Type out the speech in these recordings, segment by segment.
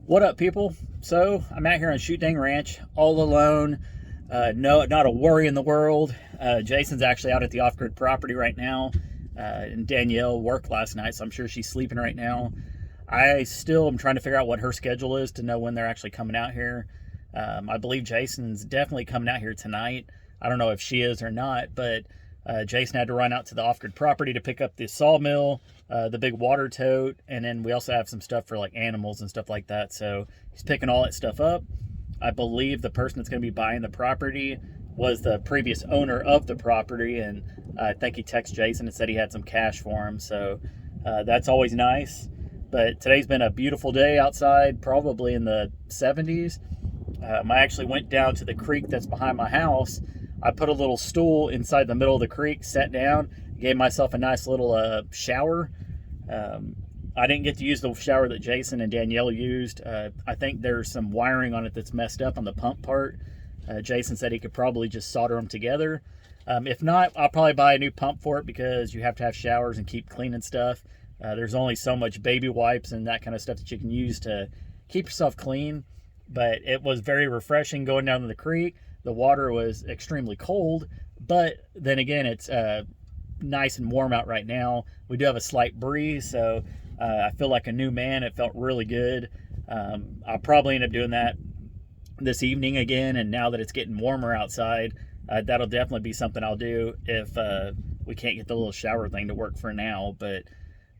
What up, people? So I'm out here on Shootdang Ranch, all alone. No, not a worry in the world. Jason's actually out at the off-grid property right now, and Danielle worked last night, so I'm sure she's sleeping right now. I still am trying to figure out what her schedule is to know when they're actually coming out here. I believe Jason's definitely coming out here tonight. I don't know if she is or not, but Jason had to run out to the off-grid property to pick up the sawmill, the big water tote, and then we also have some stuff for like animals and stuff like that. So he's picking all that stuff up. I believe the person that's going to be buying the property was the previous owner of the property, and I think he texted Jason and said he had some cash for him. So that's always nice. But today's been a beautiful day outside, probably in the 70s. I actually went down to the creek that's behind my house. I put a little stool inside the middle of the creek, sat down, gave myself a nice little shower. I didn't get to use the shower that Jason and Danielle used. I think there's some wiring on it that's messed up on the pump part. Jason said he could probably just solder them together. If not, I'll probably buy a new pump for it because you have to have showers and keep cleaning stuff. There's only so much baby wipes and that kind of stuff that you can use to keep yourself clean. But it was very refreshing going down to the creek. The water was extremely cold, but then again, it's nice and warm out right now. We do have a slight breeze, so I feel like a new man. It felt really good. I'll probably end up doing that this evening again, and now that it's getting warmer outside, that'll definitely be something I'll do if we can't get the little shower thing to work for now. But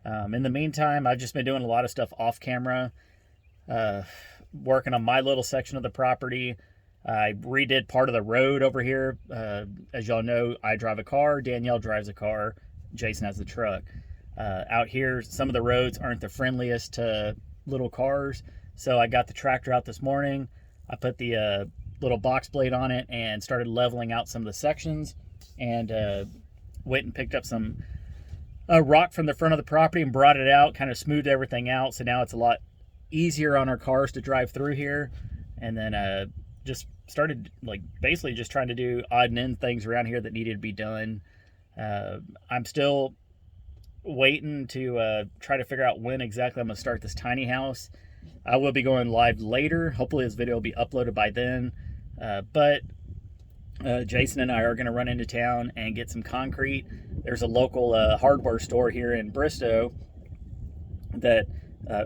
in the meantime, I've just been doing a lot of stuff off camera, working on my little section of the property. I redid part of the road over here. As y'all know, I drive a car, Danielle drives a car, Jason has the truck. Out here, some of the roads aren't the friendliest to little cars, so I got the tractor out this morning. I put the little box blade on it and started leveling out some of the sections, and went and picked up some rock from the front of the property and brought it out, kind of smoothed everything out, so now it's a lot easier on our cars to drive through here. And then just started basically just trying to do odd and end things around here that needed to be done. I'm still waiting to try to figure out when exactly I'm going to start this tiny house. I will be going live later. Hopefully this video will be uploaded by then. But Jason and I are going to run into town and get some concrete. There's a local hardware store here in Bristow that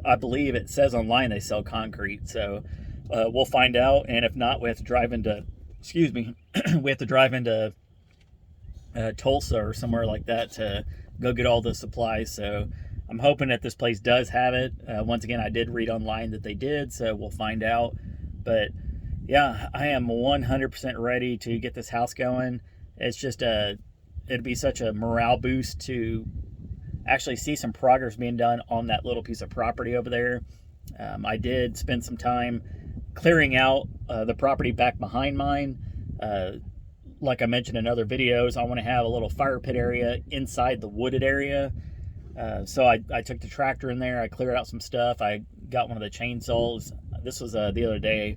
I believe it says online they sell concrete. So we'll find out, and if not, we have to drive into, we have to drive into Tulsa or somewhere like that to go get all the supplies. So I'm hoping that this place does have it. Once again, I did read online that they did, so we'll find out. But yeah, I am 100% ready to get this house going. It's just it'd be such a morale boost to actually see some progress being done on that little piece of property over there. I did spend some time clearing out the property back behind mine. Like I mentioned in other videos, I want to have a little fire pit area inside the wooded area. So I took the tractor in there, I cleared out some stuff, I got one of the chainsaws. This was the other day.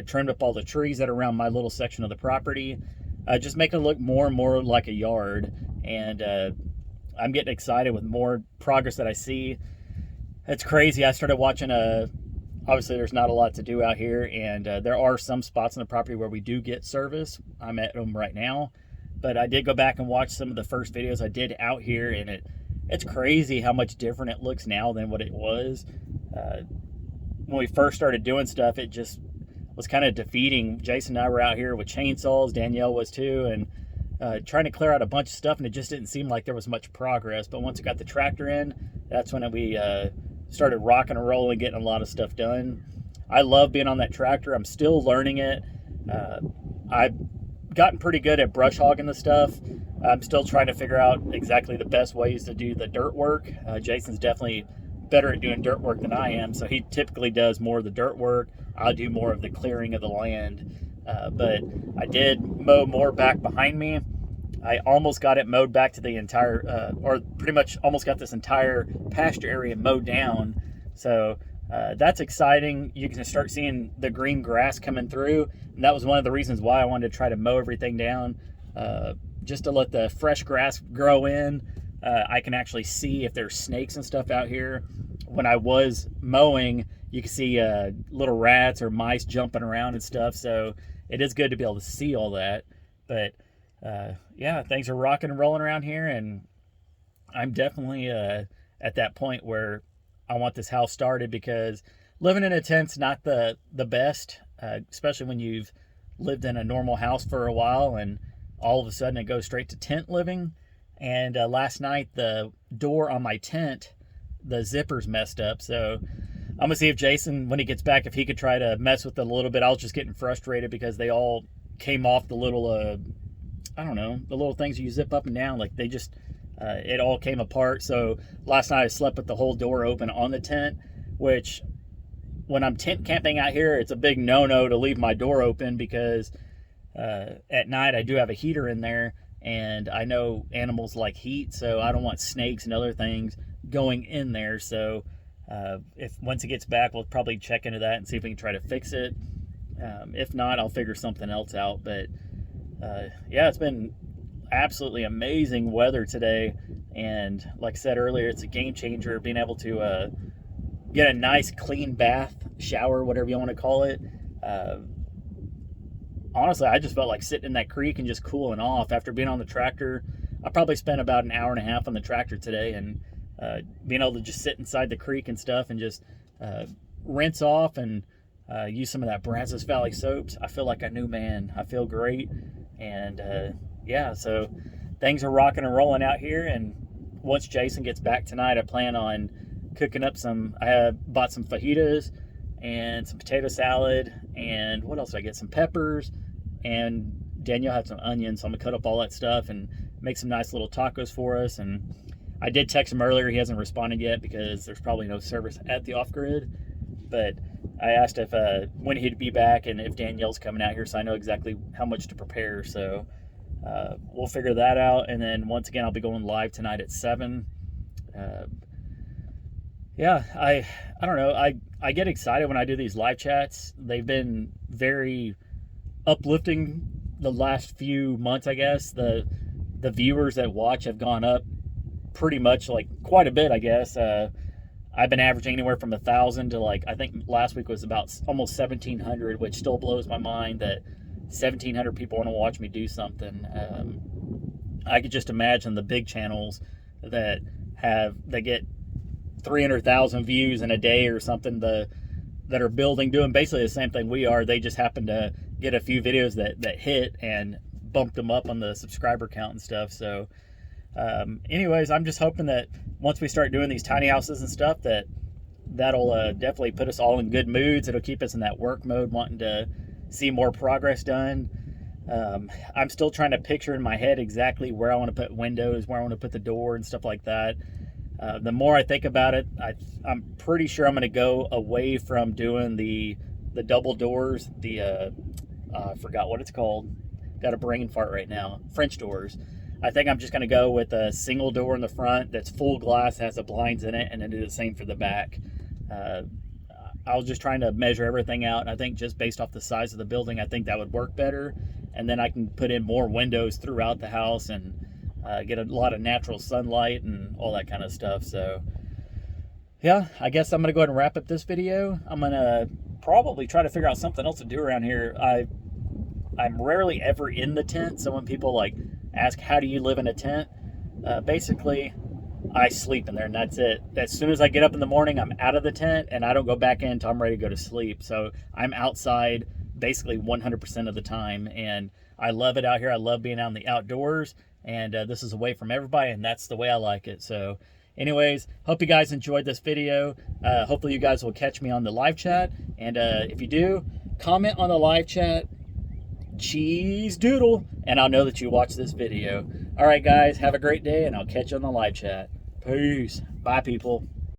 Trimmed up all the trees that are around my little section of the property, just making it look more and more like a yard. And I'm getting excited with more progress that I see. It's crazy. I started watching obviously there's not a lot to do out here, and there are some spots on the property where we do get service. I'm at them right now, but I did go back and watch some of the first videos I did out here, and it's crazy how much different it looks now than what it was. When we first started doing stuff, it just was kind of defeating. Jason and I were out here with chainsaws, Danielle was too, and trying to clear out a bunch of stuff, and it just didn't seem like there was much progress. But once we got the tractor in, that's when we started rocking and rolling, getting a lot of stuff done. I love being on that tractor. I'm still learning it. I've gotten pretty good at brush hogging the stuff. I'm still trying to figure out exactly the best ways to do the dirt work. Jason's definitely better at doing dirt work than I am, so he typically does more of the dirt work. I'll do more of the clearing of the land. But I did mow more back behind me. I almost got it mowed back to the entire, or pretty much almost got this entire pasture area mowed down. So that's exciting. You can start seeing the green grass coming through. And that was one of the reasons why I wanted to try to mow everything down, just to let the fresh grass grow in. I can actually see if there's snakes and stuff out here. when I was mowing, you can see little rats or mice jumping around and stuff. So it is good to be able to see all that. But yeah, things are rocking and rolling around here, and I'm definitely at that point where I want this house started, because living in a tent's not the best, especially when you've lived in a normal house for a while and all of a sudden it goes straight to tent living. And last night the door on my tent, the zipper's messed up. So I'm gonna see if Jason, when he gets back, if he could try to mess with it a little bit. I was just getting frustrated because they all came off the little I don't know, the little things you zip up and down, like they just it all came apart. So last night I slept with the whole door open on the tent, which when I'm tent camping out here, it's a big no-no to leave my door open, because at night I do have a heater in there, and I know animals like heat, so I don't want snakes and other things going in there. So if once he gets back, we'll probably check into that and see if we can try to fix it. If not, I'll figure something else out. But yeah, it's been absolutely amazing weather today, and like I said earlier, it's a game changer being able to get a nice clean bath, shower, whatever you want to call it. Honestly, I just felt like sitting in that creek and just cooling off after being on the tractor. I probably spent about an hour and a half on the tractor today, and being able to just sit inside the creek and stuff and just rinse off and use some of that Brazos Valley soaps. I feel like a new man. I feel great. And yeah, so things are rocking and rolling out here. And once Jason gets back tonight, I plan on cooking up I have bought some fajitas and some potato salad, and what else did I get? Some peppers, and Danielle had some onions, so I'm gonna cut up all that stuff and make some nice little tacos for us. And I did text him earlier. He hasn't responded yet because there's probably no service at the off-grid, but I asked if when he'd be back and if Danielle's coming out here, so I know exactly how much to prepare. So we'll figure that out. And then once again, I'll be going live tonight at 7. Yeah, I don't know. I get excited when I do these live chats. They've been very uplifting the last few months, I guess. The viewers that watch have gone up pretty much, like quite a bit, I guess. I've been averaging anywhere from 1,000 to, like, I think last week was about almost 1,700, which still blows my mind that 1,700 people want to watch me do something. I could just imagine the big channels that get 300,000 views in a day or something, that are doing basically the same thing we are. They just happen to get a few videos that hit and bumped them up on the subscriber count and stuff. So anyways, I'm just hoping that once we start doing these tiny houses and stuff, that'll definitely put us all in good moods. It'll keep us in that work mode, wanting to see more progress done. I'm still trying to picture in my head exactly where I want to put windows, where I want to put the door and stuff like that. The more I think about it, I'm pretty sure I'm going to go away from doing the double doors, I forgot what it's called. Got a brain fart right now. French doors. I think I'm just going to go with a single door in the front that's full glass, has the blinds in it, and then do the same for the back. I was just trying to measure everything out, and I think just based off the size of the building, I think that would work better. And then I can put in more windows throughout the house and get a lot of natural sunlight and all that kind of stuff. So yeah, I guess I'm going to go ahead and wrap up this video. I'm going to probably try to figure out something else to do around here. I'm rarely ever in the tent, so when people like ask, how do you live in a tent? Basically, I sleep in there, and that's it. As soon as I get up in the morning, I'm out of the tent, and I don't go back in until I'm ready to go to sleep. So I'm outside basically 100% of the time, and I love it out here. I love being out in the outdoors, and this is away from everybody, and that's the way I like it. So anyways, hope you guys enjoyed this video. Hopefully you guys will catch me on the live chat, and if you do, comment on the live chat, cheese doodle, and I'll know that you watched this video. All right, guys, have a great day, and I'll catch you on the live chat. Peace. Bye, people.